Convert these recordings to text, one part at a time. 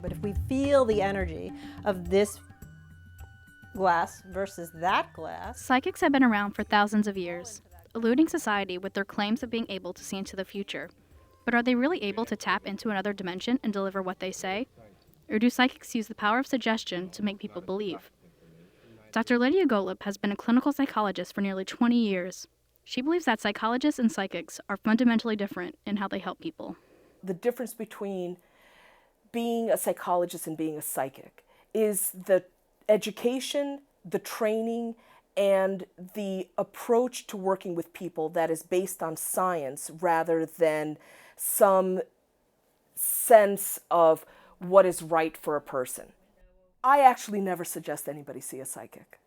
But if we feel the energy of this glass versus that glass... Psychics have been around for thousands of years, eluding society with their claims of being able to see into the future. But are they really able to tap into another dimension and deliver what they say? Or do psychics use the power of suggestion to make people believe? Dr. Lydia Golub has been a clinical psychologist for nearly 20 years. She believes that psychologists and psychics are fundamentally different in how they help people. The difference between being a psychologist and being a psychic is the education, the training, and the approach to working with people that is based on science rather than some sense of what is right for a person. I actually never suggest anybody see a psychic.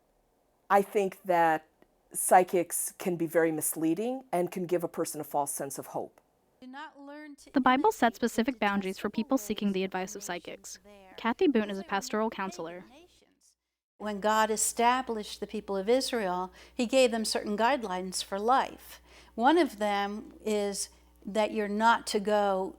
I think that psychics can be very misleading and can give a person a false sense of hope. The Bible sets specific boundaries for people seeking the advice of psychics. Cathy Boon is a pastoral counselor. When God established the people of Israel, he gave them certain guidelines for life. One of them is that you're not to go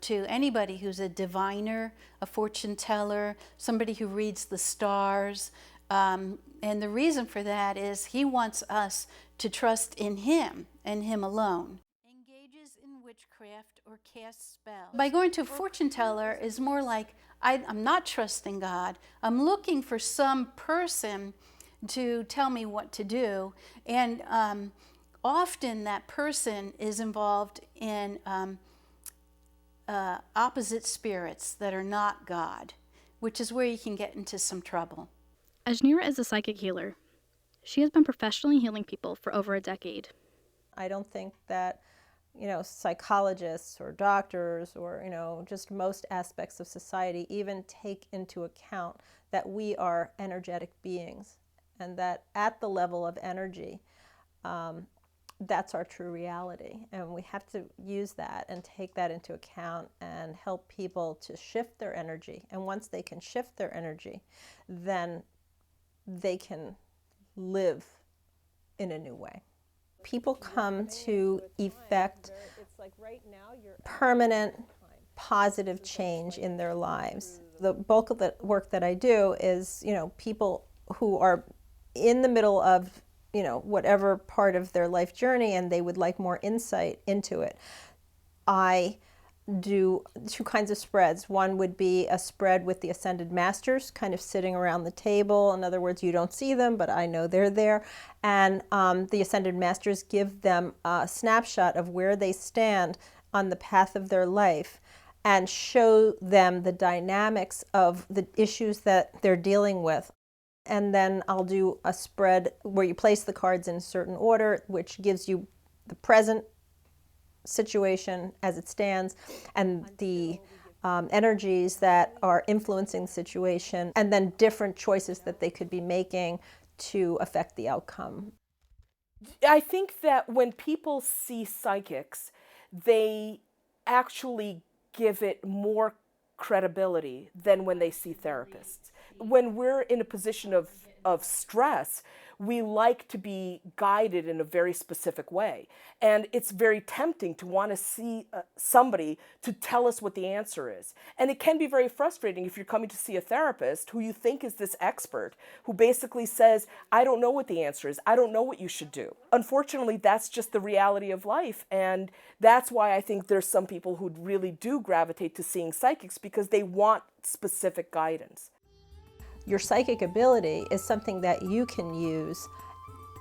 to anybody who's a diviner, a fortune teller, somebody who reads the stars. And the reason for that is he wants us to trust in him and him alone. Engages in witchcraft or casts spells. By going to a fortune teller is more like, I'm not trusting God. I'm looking for some person to tell me what to do. And often that person is involved in opposite spirits that are not God, which is where you can get into some trouble. Ajnira is a psychic healer. She has been professionally healing people for over a decade. I don't think that, psychologists or doctors or, just most aspects of society even take into account that we are energetic beings and that at the level of energy, that's our true reality. And we have to use that and take that into account and help people to shift their energy. And once they can shift their energy, then they can live in a new way. People come to effect permanent positive change in their lives. The bulk of the work that I do is, people who are in the middle of, whatever part of their life journey and they would like more insight into it. I do two kinds of spreads. One would be a spread with the Ascended Masters kind of sitting around the table. In other words, you don't see them, but I know they're there. And the Ascended Masters give them a snapshot of where they stand on the path of their life and show them the dynamics of the issues that they're dealing with. And then I'll do a spread where you place the cards in a certain order, which gives you the present situation as it stands and the energies that are influencing the situation, and then different choices that they could be making to affect the outcome. I think that when people see psychics, they actually give it more credibility than when they see therapists. When we're in a position of stress, we like to be guided in a very specific way. And it's very tempting to want to see somebody to tell us what the answer is. And it can be very frustrating if you're coming to see a therapist who you think is this expert, who basically says, I don't know what the answer is. I don't know what you should do. Unfortunately, that's just the reality of life. And that's why I think there's some people who really do gravitate to seeing psychics, because they want specific guidance. Your psychic ability is something that you can use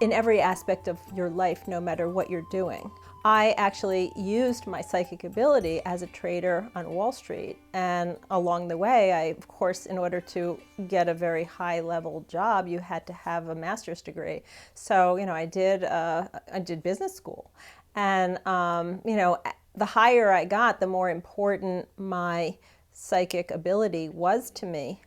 in every aspect of your life, no matter what you're doing. I actually used my psychic ability as a trader on Wall Street, and along the way, of course, in order to get a very high-level job, you had to have a master's degree. So, I did business school, and the higher I got, the more important my psychic ability was to me.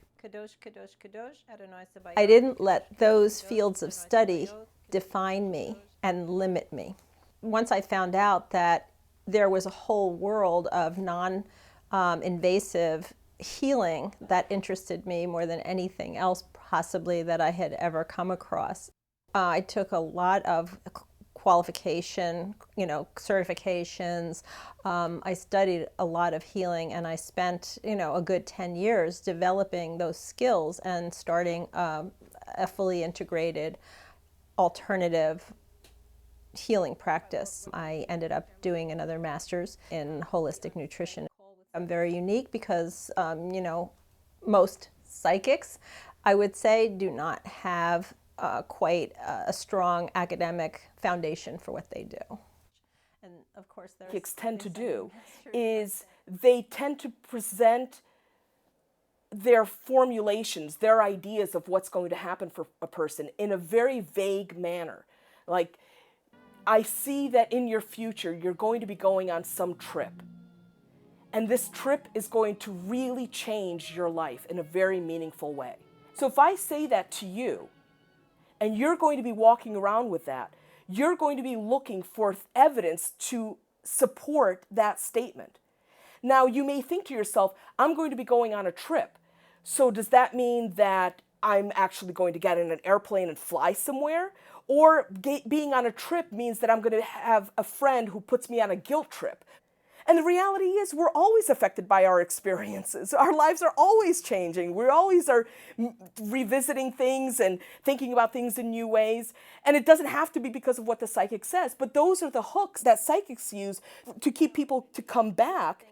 I didn't let those fields of study define me and limit me. Once I found out that there was a whole world of non-invasive healing that interested me more than anything else possibly that I had ever come across, I took a lot of qualification, certifications. I studied a lot of healing, and I spent, a good 10 years developing those skills and starting a fully integrated alternative healing practice. I ended up doing another master's in holistic nutrition. I'm very unique because, most psychics, I would say, do not have quite a strong academic foundation for what they do. And of course, psychics tend to do is they tend to present their formulations, their ideas of what's going to happen for a person in a very vague manner. Like, I see that in your future, you're going to be going on some trip. And this trip is going to really change your life in a very meaningful way. So if I say that to you, and you're going to be walking around with that, you're going to be looking for evidence to support that statement. Now, you may think to yourself, I'm going to be going on a trip. So does that mean that I'm actually going to get in an airplane and fly somewhere? Or being on a trip means that I'm going to have a friend who puts me on a guilt trip. And the reality is we're always affected by our experiences. Our lives are always changing. We always are revisiting things and thinking about things in new ways. And it doesn't have to be because of what the psychic says, but those are the hooks that psychics use to keep people to come back.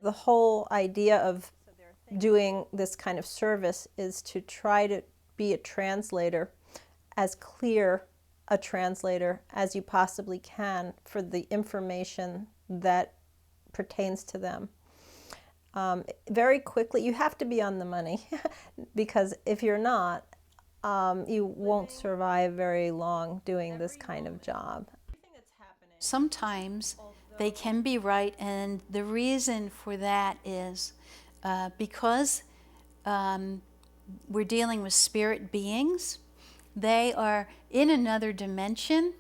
The whole idea of doing this kind of service is to try to be a translator, as clear a translator as you possibly can for the information that pertains to them. Very quickly, you have to be on the money because if you're not, you won't survive very long doing this kind of job. Sometimes they can be right, and the reason for that is because we're dealing with spirit beings. They are in another dimension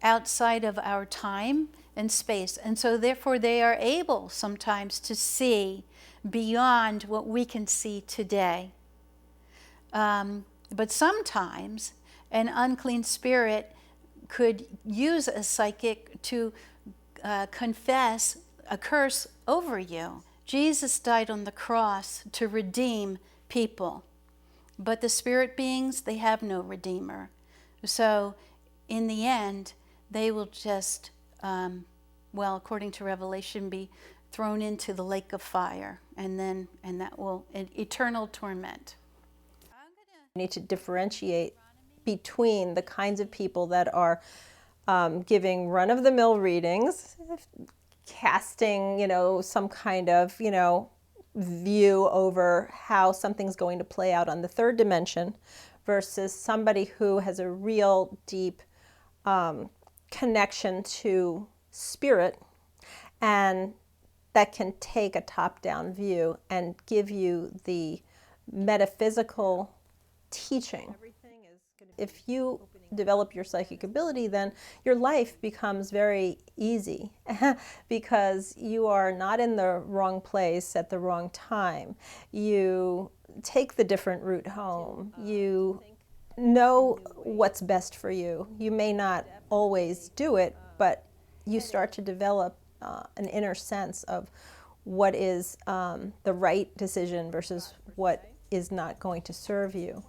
outside of our time and space. And so therefore they are able sometimes to see beyond what we can see today. But sometimes an unclean spirit could use a psychic to confess a curse over you. Jesus died on the cross to redeem people. But the spirit beings, they have no redeemer. So in the end, they will just, according to Revelation, be thrown into the lake of fire, and that will eternal torment. You need to differentiate between the kinds of people that are giving run-of-the-mill readings, casting, some kind of, view over how something's going to play out on the third dimension, versus somebody who has a real deep connection to spirit, and that can take a top-down view and give you the metaphysical teaching. If you develop your psychic ability, then your life becomes very easy because you are not in the wrong place at the wrong time. You take the different route home. You know what's best for you. You may not always do it, but you start to develop an inner sense of what is the right decision versus what is not going to serve you.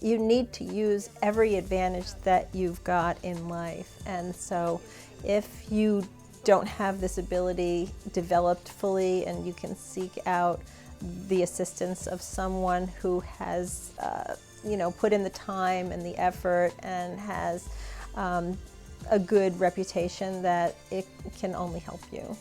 You need to use every advantage that you've got in life. And so if you don't have this ability developed fully, and you can seek out the assistance of someone who has put in the time and the effort and has a good reputation, that it can only help you.